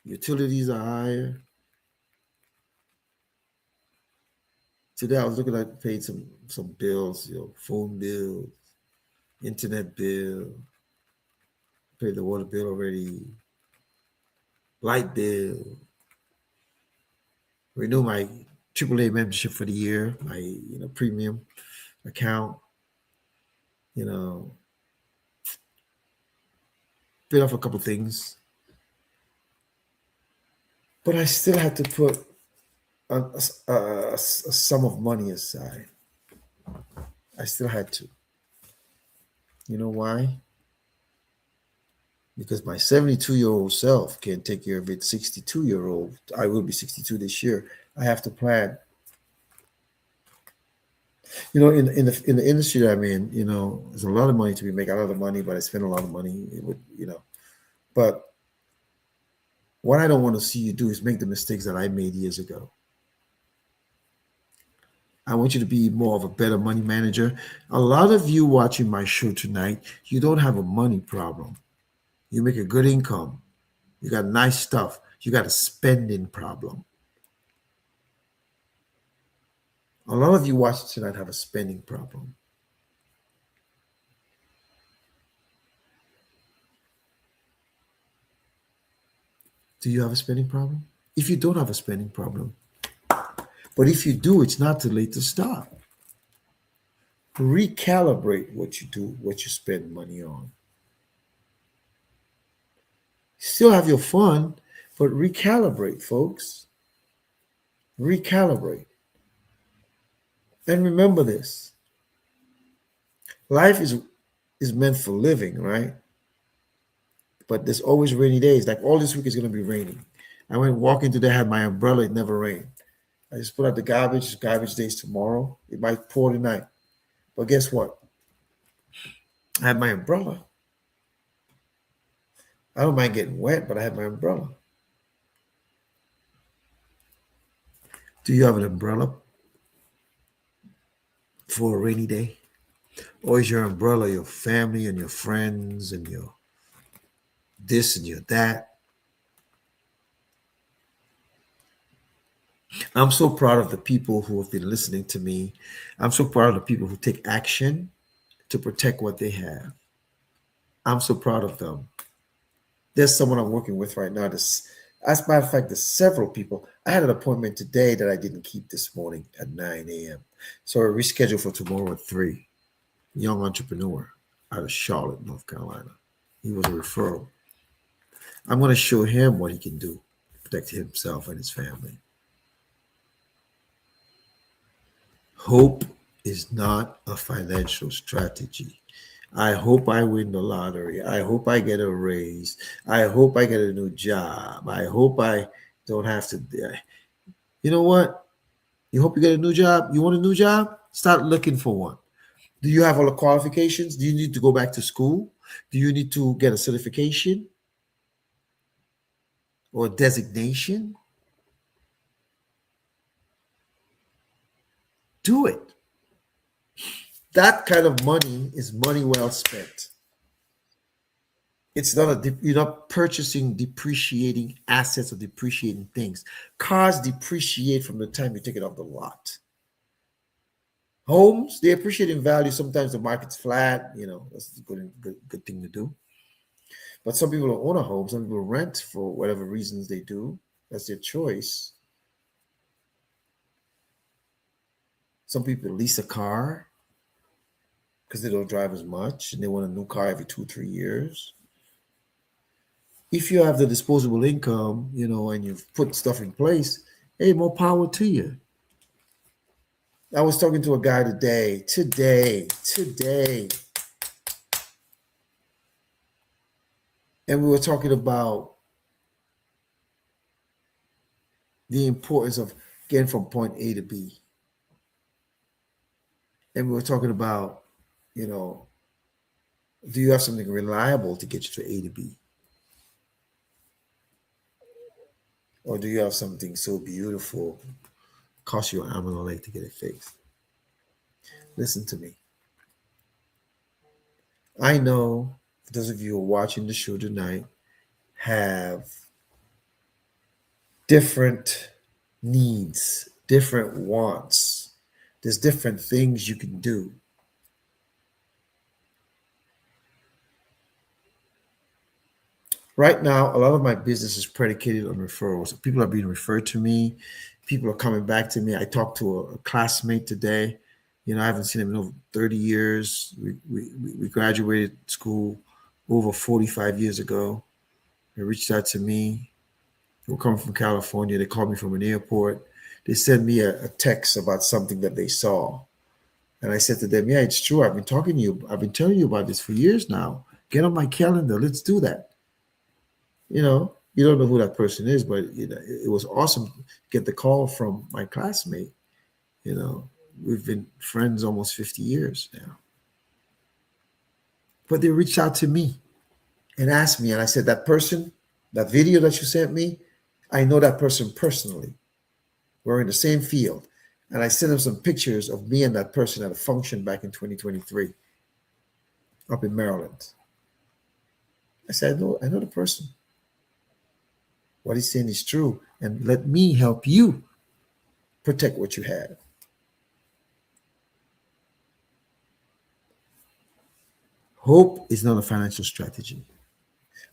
Utilities are higher. Today I was looking at paid some bills, phone bills, internet bill, paid the water bill already, light bill, renew my AAA membership for the year, my premium account, bit off a couple things. But I still had to put a sum of money aside. I still had to. You know why? Because my 72-year-old self can't take care of it. 62-year-old, I will be 62 this year. I have to plan. In the industry that I'm in, there's a lot of money to be made. A lot of money, but I spend a lot of money. But what I don't want to see you do is make the mistakes that I made years ago. I want you to be more of a better money manager. A lot of you watching my show tonight, you don't have a money problem. You make a good income. You got nice stuff. You got a spending problem. A lot of you watching tonight have a spending problem. Do you have a spending problem? If you don't have a spending problem, But if you do, it's not too late to stop. Recalibrate what you do, what you spend money on. Still have your fun, but recalibrate, folks. Recalibrate. And remember this, life is meant for living, right? But there's always rainy days. Like all this week is going to be raining. I went walking today, I had my umbrella, it never rained. I just put out the garbage days tomorrow. It might pour tonight. But guess what? I had my umbrella. I don't mind getting wet, but I had my umbrella. Do you have an umbrella for a rainy day? Or is your umbrella your family and your friends and your this and your that? I'm so proud of the people who have been listening to me. I'm so proud of the people who take action to protect what they have. I'm so proud of them. There's someone I'm working with right now. As a matter of fact, there's several people. I had an appointment today that I didn't keep this morning at 9 a.m. So I rescheduled for tomorrow at 3. Young entrepreneur out of Charlotte, North Carolina. He was a referral. I'm going to show him what he can do to protect himself and his family. Hope is not a financial strategy. I hope I win the lottery. I hope I get a raise. I hope I get a new job. I hope I don't have to. You know what? You hope you get a new job. You want a new job? Start looking for one. Do you have all the qualifications? Do you need to go back to school? Do you need to get a certification or a designation? Do it. That kind of money is money well spent. It's not you're not purchasing depreciating assets or depreciating things. Cars depreciate from the time you take it off the lot. Homes, they appreciate in value. Sometimes the market's flat, that's a good thing to do. But some people don't own a home. Some people rent for whatever reasons they do. That's their choice. Some people lease a car because they don't drive as much and they want a new car every 2-3 years. If you have the disposable income, and you've put stuff in place, hey, more power to you. I was talking to a guy today, and we were talking about the importance of getting from point A to B. And we were talking about, do you have something reliable to get you to A to B? Or do you have something so beautiful, cost you an arm and a leg to get it fixed? Listen to me. I know those of you who are watching the show tonight have different needs, different wants. There's different things you can do. Right now, a lot of my business is predicated on referrals. People are being referred to me. People are coming back to me. I talked to a classmate today. I haven't seen him in over 30 years. We graduated school over 45 years ago. They reached out to me. They were coming from California. They called me from an airport. They sent me a text about something that they saw. And I said to them, yeah, it's true. I've been talking to you. I've been telling you about this for years now. Get on my calendar. Let's do that. You don't know who that person is, but it was awesome to get the call from my classmate. We've been friends almost 50 years now. But they reached out to me and asked me, and I said, that person, that video that you sent me, I know that person personally. We're in the same field. And I sent them some pictures of me and that person at a function back in 2023 up in Maryland. I said, I know the person. What he's saying is true. And let me help you protect what you have. Hope is not a financial strategy.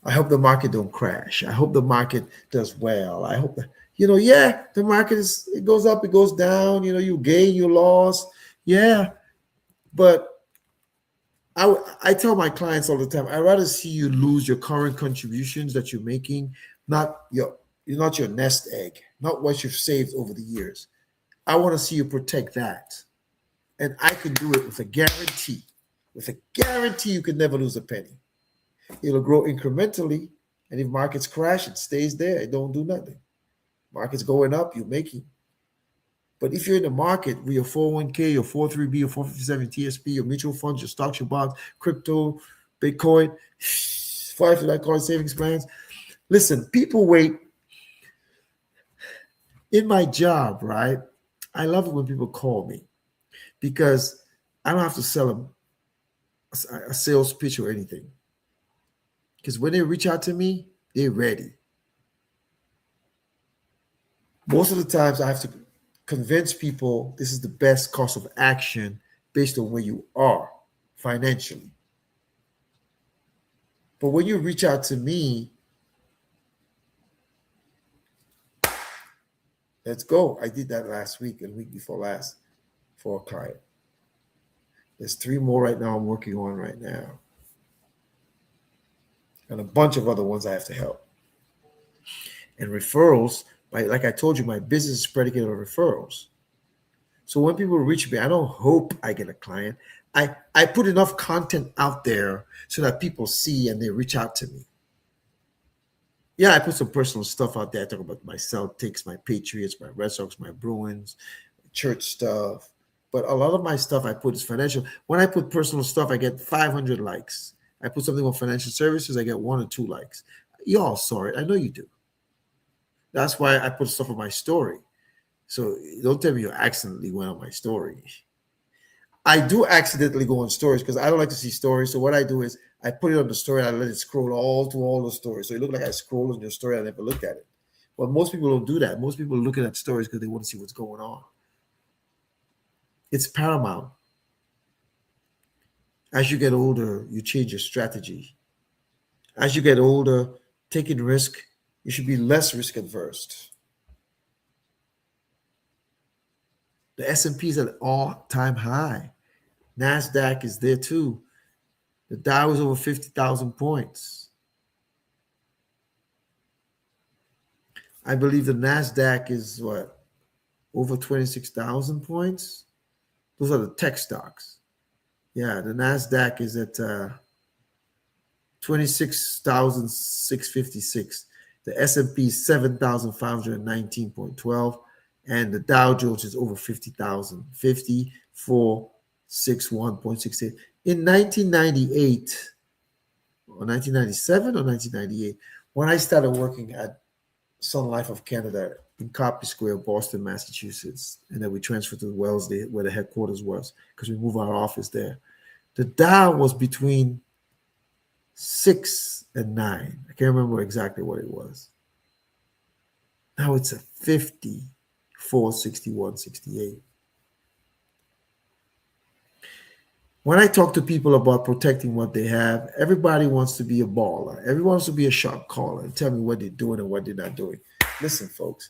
I hope the market don't crash. I hope the market does well. I hope that, yeah, the market it goes up, it goes down, you gain, you loss. Yeah. But I tell my clients all the time, I'd rather see you lose your current contributions that you're making, not your nest egg, not what you've saved over the years. I want to see you protect that. And I can do it with a guarantee. With a guarantee you can never lose a penny. It'll grow incrementally. And if markets crash, it stays there. It don't do nothing. Markets going up, you're making. But if you're in the market with your 401k, your 403b, your 457 TSP, your mutual funds, your stocks, your bonds, crypto, Bitcoin, 5 savings plans. Listen, people wait. In my job, right? I love it when people call me because I don't have to sell them a sales pitch or anything. Because when they reach out to me, they're ready. Most of the times I have to convince people this is the best course of action based on where you are financially. But when you reach out to me, let's go. I did that last week and week before last for a client. There's 3 more right now I'm working on right now. And a bunch of other ones I have to help. And referrals, like I told you, my business is predicated on referrals. So when people reach me, I don't hope I get a client. I put enough content out there so that people see and they reach out to me. Yeah, I put some personal stuff out there. I talk about my Celtics, my Patriots, my Red Sox, my Bruins, church stuff. But a lot of my stuff I put is financial. When I put personal stuff, I get 500 likes. I put something on financial services, I get 1 or 2 likes. Y'all saw it. I know you do. That's why I put stuff on my story. So don't tell me you accidentally went on my story. I do accidentally go on stories because I don't like to see stories. So what I do is I put it on the story and I let it scroll all to all the stories. So it look like I scroll on your story. I never look at it. But most people don't do that. Most people are looking at stories because they want to see what's going on. It's paramount. As you get older, you change your strategy. As you get older, taking risk, you should be less risk adverse. The S&P is at an all-time high. NASDAQ is there too. The Dow is over 50,000 points. I believe the NASDAQ is what? Over 26,000 points? Those are the tech stocks. Yeah, the NASDAQ is at 26,656. The S&P is 7,519.12. And the Dow Jones is over 50,000, 5461.68. In 1998, or 1997 or 1998, when I started working at Sun Life of Canada in Copy Square, Boston, Massachusetts, and then we transferred to Wellesley, where the headquarters was, because we moved our office there. The Dow was between 6 and 9. I can't remember exactly what it was. Now it's a 50. 461.68. When I talk to people about protecting what they have, everybody wants to be a baller. Everyone wants to be a shot caller and tell me what they're doing and what they're not doing. Listen, folks,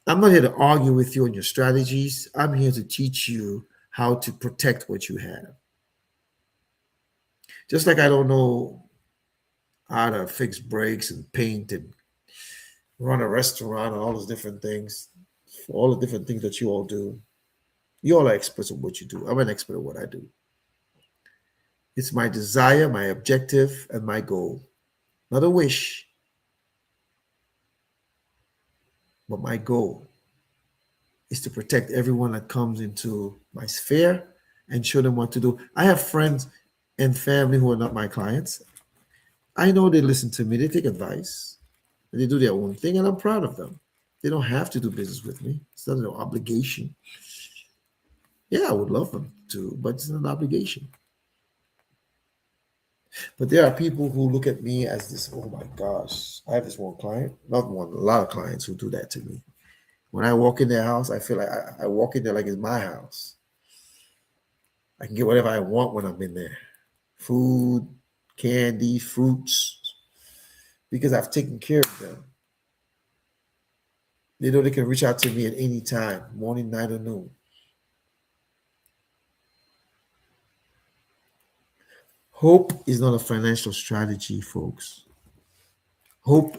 I'm not here to argue with you on your strategies. I'm here to teach you how to protect what you have. Just like I don't know how to fix brakes and paint and run a restaurant and all those different things, all the different things that you all do. You all are experts at what you do. I'm an expert at what I do. It's my desire, my objective, and my goal. Not a wish, but my goal is to protect everyone that comes into my sphere and show them what to do. I have friends and family who are not my clients. I know they listen to me, they take advice. And they do their own thing, and I'm proud of them. They don't have to do business with me. It's not an obligation. Yeah, I would love them to, but it's not an obligation. But there are people who look at me as this, oh my gosh, I have this one client, not one, a lot of clients who do that to me. When I walk in their house, I feel like I walk in there like it's my house. I can get whatever I want when I'm in there. Food, candy, fruits, because I've taken care of them. They know they can reach out to me at any time, morning, night, or noon. Hope is not a financial strategy, folks.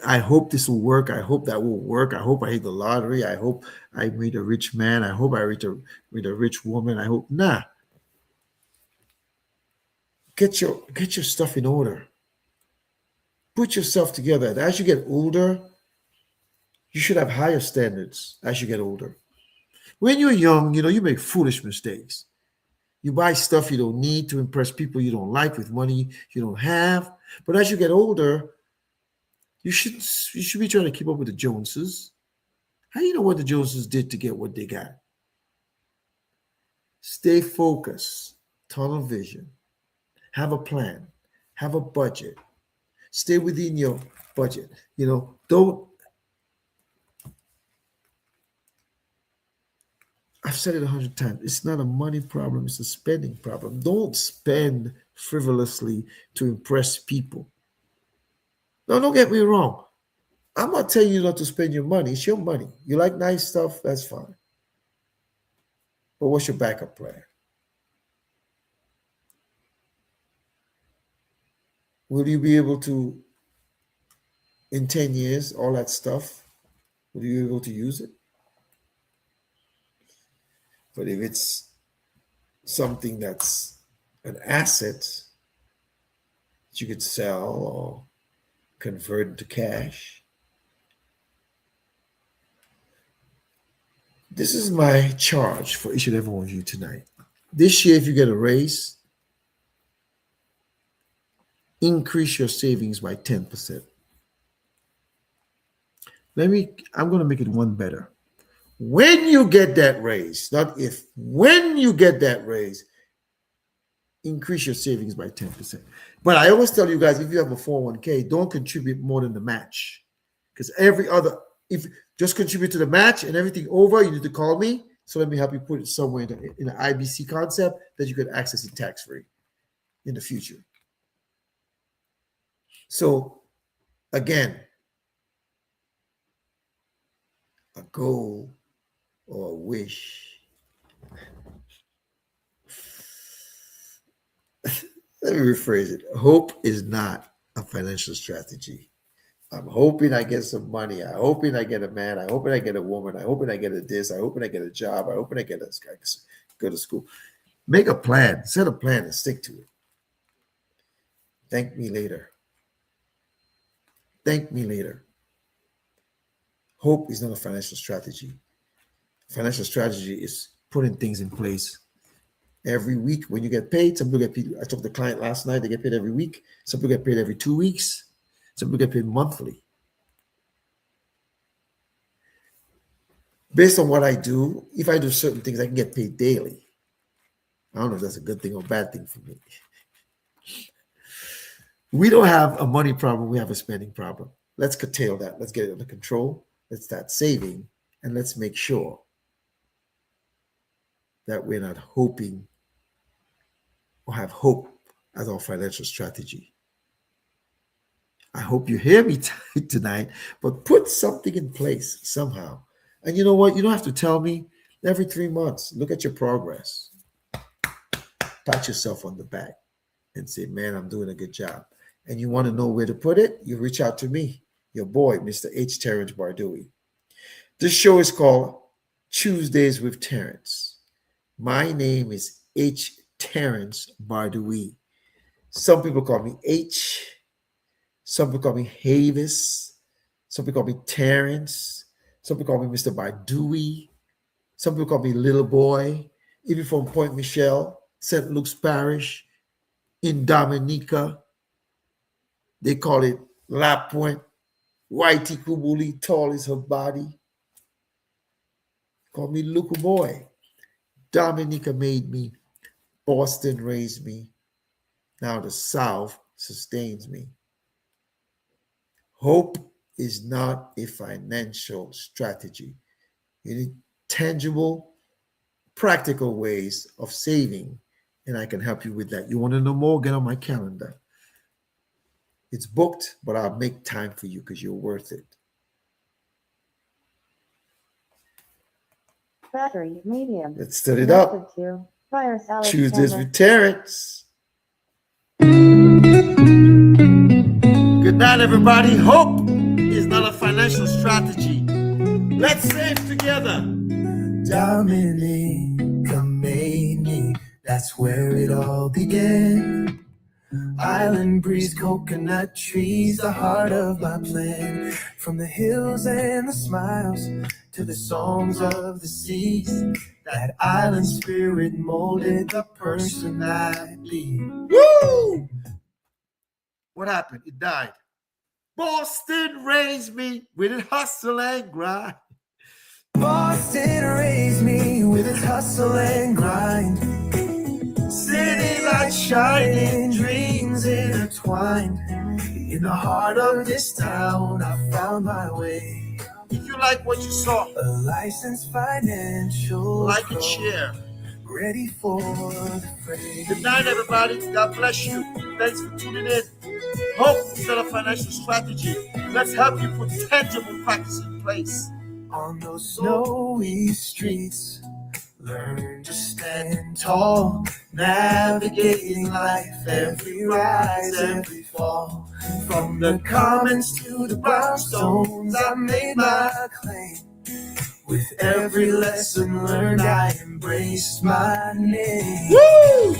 I hope this will work. I hope that will work. I hope I hit the lottery. I hope I meet a rich man. I hope I meet a rich woman. I hope nah. Get your stuff in order. Put yourself together. And as you get older, you should have higher standards as you get older. When you're young, you make foolish mistakes. You buy stuff you don't need to impress people you don't like with money you don't have. But as you get older, you should be trying to keep up with the Joneses. How do you know what the Joneses did to get what they got? Stay focused, tunnel vision, have a plan, have a budget, stay within your budget. Don't. I've said it 100 times. It's not a money problem, it's a spending problem. Don't spend frivolously to impress people. Now, don't get me wrong. I'm not telling you not to spend your money. It's your money. You like nice stuff, that's fine. But what's your backup plan? Will you be able to, in 10 years, all that stuff, will you be able to use it? But if it's something that's an asset that you could sell or convert into cash, this is my charge for each and every one of you tonight. This year, if you get a raise, increase your savings by 10%. I'm going to make it one better. When you get that raise, not if, when you get that raise, increase your savings by 10%. But I always tell you guys, if you have a 401k, don't contribute more than the match. Because if just contribute to the match and everything over, you need to call me. So let me help you put it somewhere in an IBC concept that you could access it tax-free in the future. So again, a goal or a wish. Let me rephrase it. Hope is not a financial strategy. I'm hoping I get some money. I'm hoping I get a man. I'm hoping I get a woman. I'm hoping I get a this. I'm hoping I get a job. I'm hoping I go to school. Make a plan. Set a plan and stick to it. Thank me later. Thank me later. Hope is not a financial strategy. Financial strategy is putting things in place. Every week when you get paid, some people get paid. I talked to the client last night, they get paid every week. Some people get paid every 2 weeks. Some people get paid monthly. Based on what I do, if I do certain things, I can get paid daily. I don't know if that's a good thing or bad thing for me. We don't have a money problem, we have a spending problem. Let's curtail that. Let's get it under control. Let's start saving, and let's make sure that we're not hoping or have hope as our financial strategy. I hope you hear me tonight, but put something in place somehow. And you know what? You don't have to tell me. Every 3 months, look at your progress. Pat yourself on the back and say, man, I'm doing a good job. And you want to know where to put it? You reach out to me, your boy, Mr. H. Terrence Bardui. This show is called Tuesdays with Terrence. My name is H. Terrence Bardui. Some people call me H. Some people call me Havis. Some people call me Terrence. Some people call me Mr. Bardui. Some people call me Little Boy. Even from Point Michelle, St. Luke's Parish, in Dominica, they call it La Pointe. Whitey Kubuli, tall is her body. Call me Luke Boy. Dominica made me. Boston raised me. Now the South sustains me. Hope is not a financial strategy. You need tangible, practical ways of saving, and I can help you with that. You want to know more? Get on my calendar. It's booked, but I'll make time for you because you're worth it. Battery medium. Let's set it up. To Fire salad Tuesdays camera. with Terrence. Good night, everybody. Hope is not a financial strategy. Let's save together. Dominica made me, that's where it all began. Island breeze, coconut trees, the heart of my plan. From the hills and the smiles to the songs of the seas, that island spirit molded the person I be. Woo! What happened? It died. Boston raised me with its hustle and grind. Boston raised me with its hustle and grind. City lights shining, dreams intertwined. In the heart of this town, I found my way. If you like what you saw, A licensed financial like pro, and share. ready for the fray. Good night, everybody. God bless you. Thanks for tuning in. Hope is not a financial strategy. Let's help you put tangible practice in place. On those snowy streets, learn to stand tall, navigating life, every rise, every fall. From the commons to the brownstones, I made my claim. With every lesson learned, I embrace my name. Woo!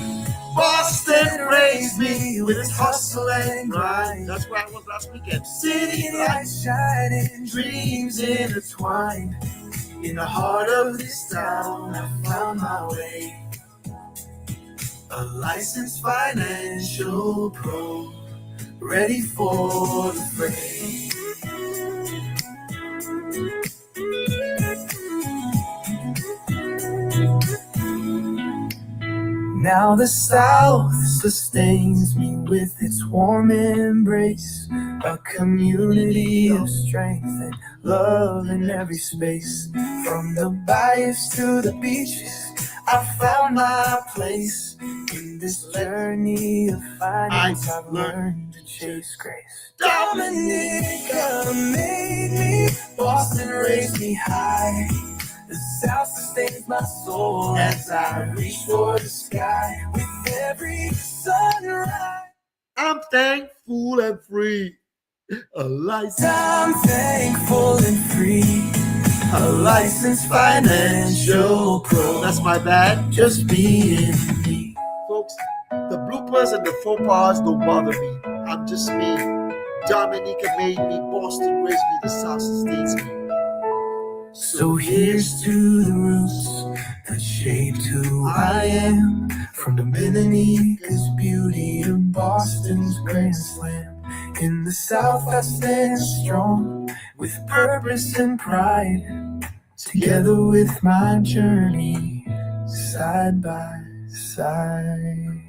Boston raised me with its hustle and grind. That's where I was last weekend. City lights shining, dreams intertwined. In the heart of this town, I found my way. A licensed financial pro, ready for the fray. Now the South sustains me with its warm embrace, a community of strength and love in every space. From the bayous to the beaches, I found my place. In this journey of finance, I've learned to chase grace. Dominica made me, Boston raised me high. The South sustains my soul as I reach for the sky. With every sunrise, I'm thankful and free. A license. I'm thankful and free. A licensed financial pro. That's my bad. Just being me. Folks, the bloopers and the faux pas don't bother me. I'm just me. Dominica made me. Boston raised me. The South sustains me. So here's to the roots that shaped who I am. From Dominica's beauty to Boston's Grand Slam. In the South I stand strong with purpose and pride. Together with my journey, side by side.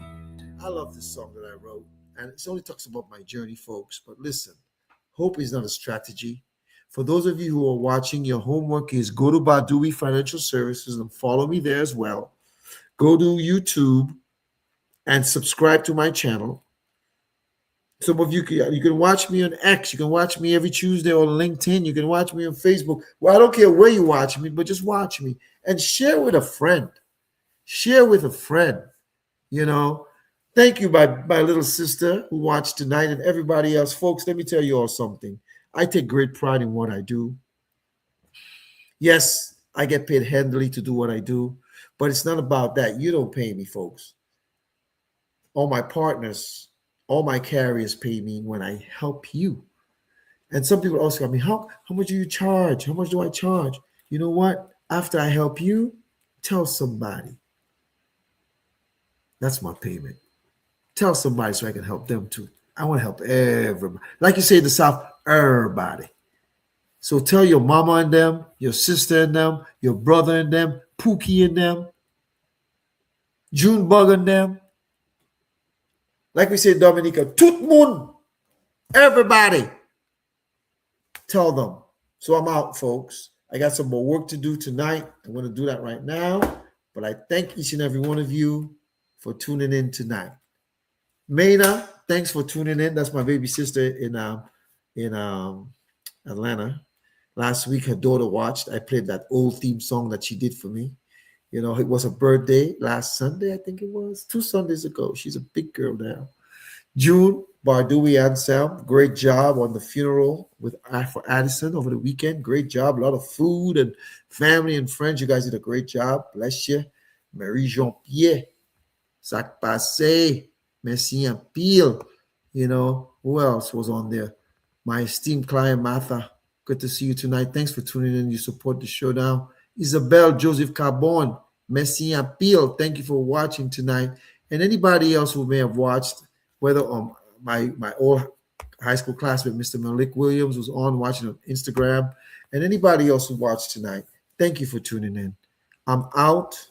I love this song that I wrote, and it only talks about my journey, folks. But listen, hope is not a strategy. For those of you who are watching, your homework is go to Badui Financial Services and follow me there as well. Go to YouTube and subscribe to my channel. Some of you can watch me on X. You can watch me every Tuesday on LinkedIn. You can watch me on Facebook. Well, I don't care where you watch me, but just watch me and share with a friend. Share with a friend. You know, thank you, my little sister who watched tonight, and everybody else. Folks, let me tell you all something. I take great pride in what I do. Yes, I get paid handily to do what I do, but it's not about that. You don't pay me, folks. All my partners, all my carriers pay me when I help you. And some people ask me, how much do you charge? How much do I charge? You know what? After I help you, tell somebody. That's my payment. Tell somebody so I can help them too. I want to help everybody. Like you say in the South, everybody. So tell your mama and them, your sister and them, your brother and them, Pookie and them, Junebug and them. Like we say in Dominica, tout moon, everybody. Tell them. So I'm out, folks. I got some more work to do tonight. I'm going to do that right now. But I thank each and every one of you for tuning in tonight. Maina, thanks for tuning in. That's my baby sister in Atlanta. Last week, her daughter watched. I played that old theme song that she did for me. You know, it was her birthday last Sunday, I think it was 2 Sundays ago. She's a big girl now. June, Bardui Anselm, great job on the funeral with for Addison over the weekend. Great job. A lot of food and family and friends. You guys did a great job. Bless you. Marie Jean Pierre, Sac Passe, Messi and Peel. You know, who else was on there? My esteemed client, Martha. Good to see you tonight. Thanks for tuning in. You support the show now. Isabel, Joseph Carbon, Messi and Peel. Thank you for watching tonight. And anybody else who may have watched, whether on my old high school classmate, Mr. Malik Williams, was on watching on Instagram, and anybody else who watched tonight, thank you for tuning in. I'm out.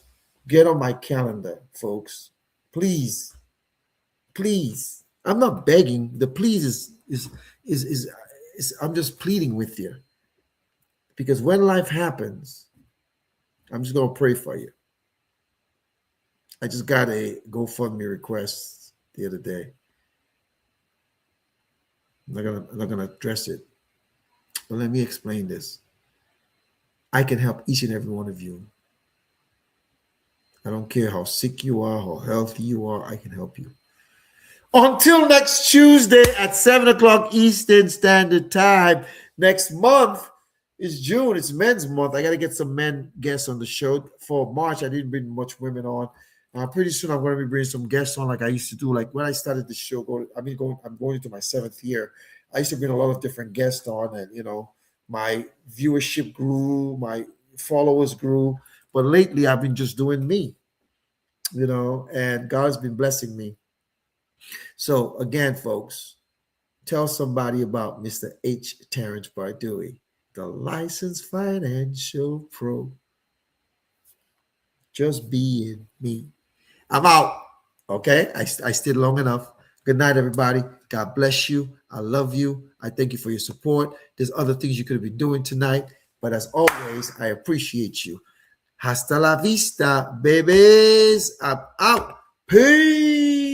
Get on my calendar, folks. Please, please. I'm not begging. The please is I'm just pleading with you. Because when life happens, I'm just gonna pray for you. I just got a GoFundMe request the other day. I'm not gonna address it. But let me explain this. I can help each and every one of you. I don't care how sick you are, how healthy you are, I can help you. Until next Tuesday at 7 o'clock Eastern Standard Time. Next month is June. It's Men's Month. I got to get some men guests on the show. For March, I didn't bring much women on. Pretty soon, I'm going to be bringing some guests on like I used to do. Like when I started the show, I'm going into my 7th year. I used to bring a lot of different guests on, and my viewership grew, my followers grew. But lately, I've been just doing me, and God's been blessing me. So again, folks, tell somebody about Mr. H. Terrence Bardui, the licensed financial pro. Just being me. I'm out. Okay, I stayed long enough. Good night, everybody. God bless you. I love you. I thank you for your support. There's other things you could have been doing tonight, but as always, I appreciate you. Hasta la vista, babies. I'm out. Peace.